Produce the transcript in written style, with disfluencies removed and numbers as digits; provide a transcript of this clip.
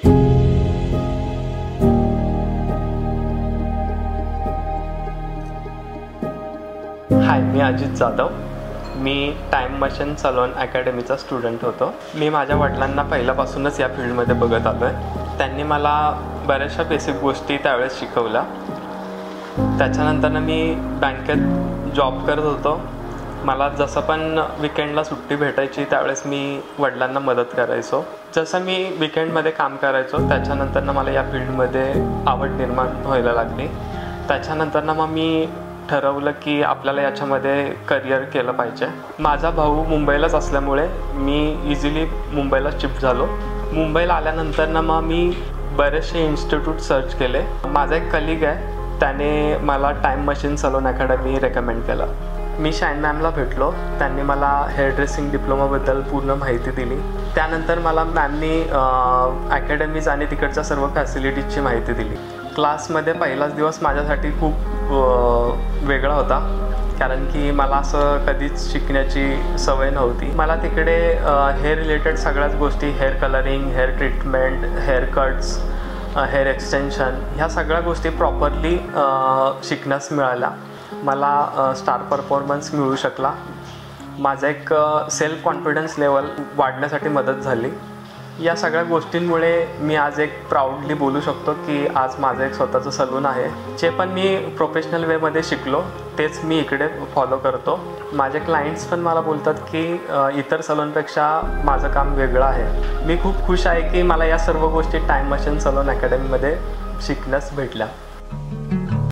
हाय, मी अजित जाधव. मी time machine salon अकॅडमीचा स्टुडंट होतो. मी माझ्या वडिलांना पहिल्यापासूनच या फील्डमध्ये बघत आलो आहे. त्यांनी मला बऱ्याचशा बेसिक गोष्टी त्यावेळेस शिकवल्या. त्याच्यानंतर मी बँकेत जॉब करत होतो. मला जसं पण विकेंडला सुट्टी भेटायची त्यावेळेस मी वडिलांना मदत करायचो. जसं मी विकेंडमध्ये काम करायचो त्याच्यानंतर मला या फील्डमध्ये आवड निर्माण व्हायला लागली. त्याच्यानंतर मग मी ठरवलं की आपल्याला याच्यामध्ये करिअर केलं पाहिजे. माझा भाऊ मुंबईलाच असल्यामुळे मी इझिली मुंबईला शिफ्ट झालो. मुंबईला आल्यानंतर मग मी बरेचसे इन्स्टिट्यूट सर्च केले. माझा एक कलिग आहे, त्याने मला time machine salon academy recommend केलं. मी शाईन मॅमला भेटलो. त्यांनी मला हेअर ड्रेसिंग डिप्लोमाबद्दल पूर्ण माहिती दिली. त्यानंतर मला मॅमनी अकॅडमीज आणि तिकडच्या सर्व फॅसिलिटीजची माहिती दिली. क्लासमध्ये पहिलाच दिवस माझ्यासाठी खूप वेगळा होता, कारण की मला असं कधीच शिकण्याची सवय नव्हती. मला तिकडे हेअर रिलेटेड सगळ्याच गोष्टी, hair colouring, hair treatment, hair cuts, hair extension, ह्या सगळ्या गोष्टी प्रॉपरली शिकण्यास मिळाल्या. मला स्टार परफॉर्मन्स मिळू शकला. माझा एक सेल्फ कॉन्फिडन्स लेवल वाढण्यासाठी मदत झाली. या सगळ्या गोष्टींमुळे मी आज एक प्राऊडली बोलू शकतो की आज माझं एक स्वतःचं सलून आहे. जे पण मी प्रोफेशनल वेमध्ये शिकलो तेच मी इकडे फॉलो करतो. माझे क्लायंट्स पण मला बोलतात की इतर सलूनपेक्षा माझं काम वेगळं आहे. मी खूप खुश आहे की मला या सर्व गोष्टी टाइम मशीन सलून अकॅडमीमध्ये शिकण्यास भेटल्या.